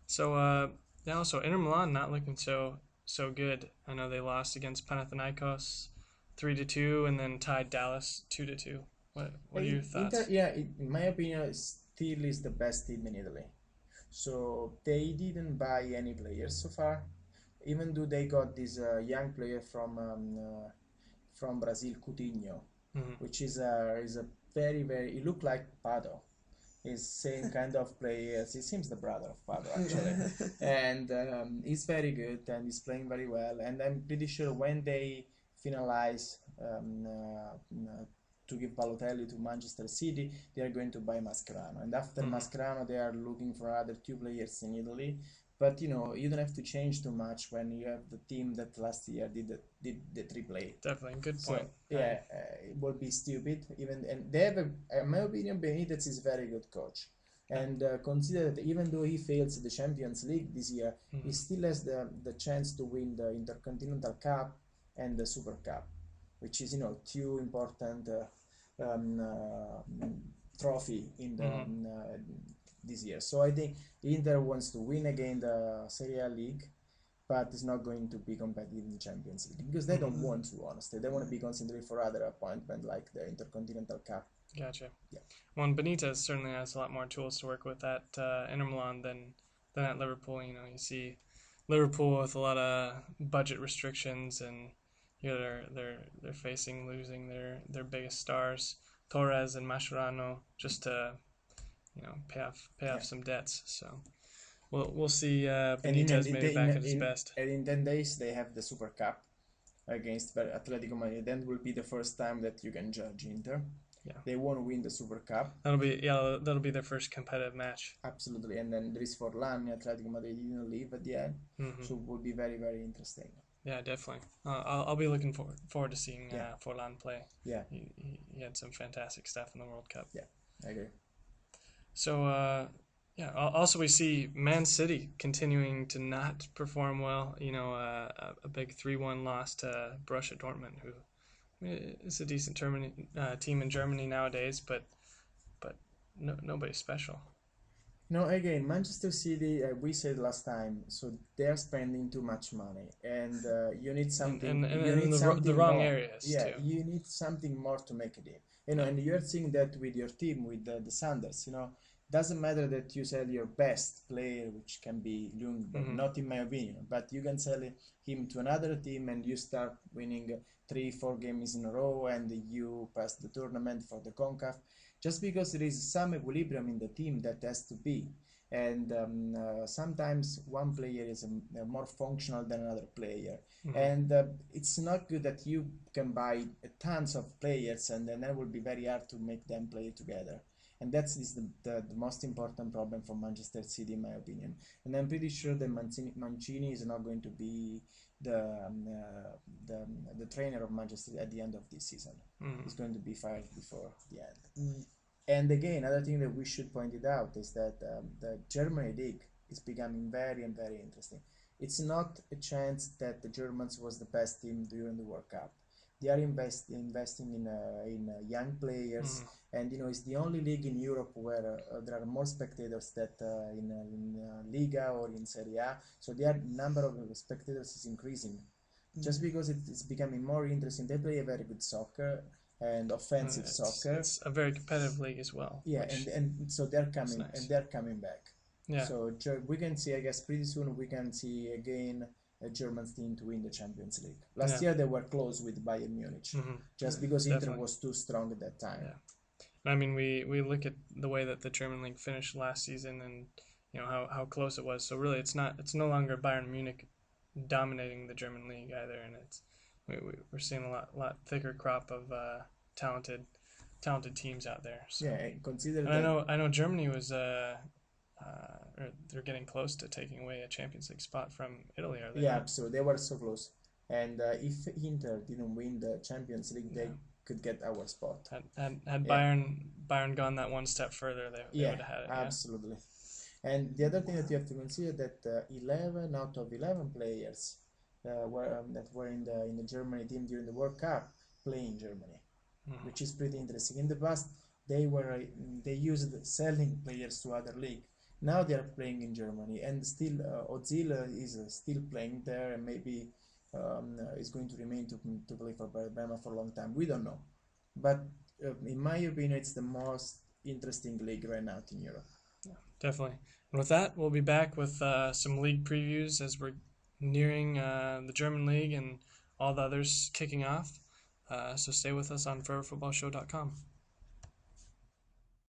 So yeah, also Inter Milan not looking so good. I know they lost against Panathinaikos 3-2, and then tied Dallas 2-2. What are your Inter, thoughts? yeah, in my opinion, still is the best team in Italy. So they didn't buy any players so far, even though they got this young player from Brazil, Coutinho, Hmm. which is a very he look like Pado. He's same kind of players. He seems the brother of Pado actually, and he's very good and he's playing very well. And I'm pretty sure when they finalize to give Balotelli to Manchester City, they are going to buy Mascherano. And after Hmm. Mascherano, they are looking for other two players in Italy. But you don't have to change too much when you have the team that last year did the triple A. Definitely, good So point. yeah, it would be stupid. Even and they have, in my opinion, Benitez is a very good coach. Yeah. And consider that even though he fails the Champions League this year, he Hmm. still has the chance to win the Intercontinental Cup and the Super Cup, which is two important trophy in the Hmm. this year. So I think Inter wants to win again the Serie A league, but it's not going to be competitive in the Champions League because they don't Hmm. want to, honestly. They want to be considered for other appointment like the Intercontinental Cup. Gotcha. Yeah, Well, and Benitez certainly has a lot more tools to work with at Inter Milan than at Liverpool. You know, you see Liverpool with a lot of budget restrictions, and they're facing losing their biggest stars, Torres and Mascherano, just to pay off yeah. some debts. So we'll see And in Benitez maybe back at his best. and in 10 days they have the Super Cup against Atletico Madrid. Then will be the first time that you can judge Inter. Yeah, They won't win the Super Cup, that'll be their first competitive match. absolutely. And then there is Forlan, Atletico Madrid didn't leave at the end, Hmm. so it will be very interesting. Yeah, definitely. I'll be looking forward to seeing Yeah, Forlan play. yeah, He had some fantastic stuff in the World Cup. yeah. I agree. So yeah. Also, we see Man City continuing to not perform well. A big 3-1 loss to Borussia Dortmund, who is a decent team in Germany nowadays, but nobody special. No, again, Manchester City, we said last time, so they're spending too much money, and And you in need the something wrong more. areas Yeah, too. you need something more to make it in. Yeah. And you're seeing that with your team, with the Sanders. Doesn't matter that you sell your best player, which can be Ljungberg, Hmm. not in my opinion, but you can sell him to another team, and you start winning 3, 4 games in a row, and you pass the tournament for the Concacaf just because there is some equilibrium in the team that has to be. And sometimes one player is more functional than another player. Hmm. And it's not good that you can buy tons of players and then it will be very hard to make them play together. And that's the most important problem for Manchester City, in my opinion. And I'm pretty sure that Mancini is not going to be the the trainer of Manchester at the end of this season. Hmm. He's going to be fired before the end. And again, another thing that we should point it out is that the Germany league is becoming very and very interesting. It's not a chance that the Germans was the best team during the World Cup. They are investing in young players, Hmm. and it's the only league in Europe where there are more spectators that in Liga or in Serie A. So the number of spectators is increasing just because it's becoming more interesting. They play a very good soccer and offensive soccer. It's a very competitive league as well, Yeah, which and so they're is coming and nice. they're coming back. Yeah. So we can see, I guess, pretty soon we can see again a German team to win the Champions League. Last Yeah. year they were close with Bayern Munich, Hmm. just because Inter Definitely. was too strong at that time. Yeah. I mean, we look at the way that the German league finished last season, and how close it was. So really, it's no longer Bayern Munich dominating the German league either, and we're seeing a lot thicker crop of talented teams out there. So, Yeah, and consider and I that. know I know Germany was or they're getting close to taking away a Champions League spot from Italy, are they Yeah, not? absolutely, they were so close. And if Inter didn't win the Champions League, Yeah. they could get our spot. Had Yeah, Bayern gone that one step further, they yeah, would have had it. Yeah. absolutely. And the other thing that you have to consider that 11 out of 11 players that were in the Germany team during the World Cup play in Germany, which Hmm. is pretty interesting. In the past, they used selling players to other league, Now they are playing in Germany, and still Ozil is still playing there, and maybe is going to remain to play for Bremer for a long time. We don't know, but in my opinion, it's the most interesting league right now in Europe. Definitely. And with that, we'll be back with some league previews as we're nearing the German league and all the others kicking off. So stay with us on foreverfootballshow.com.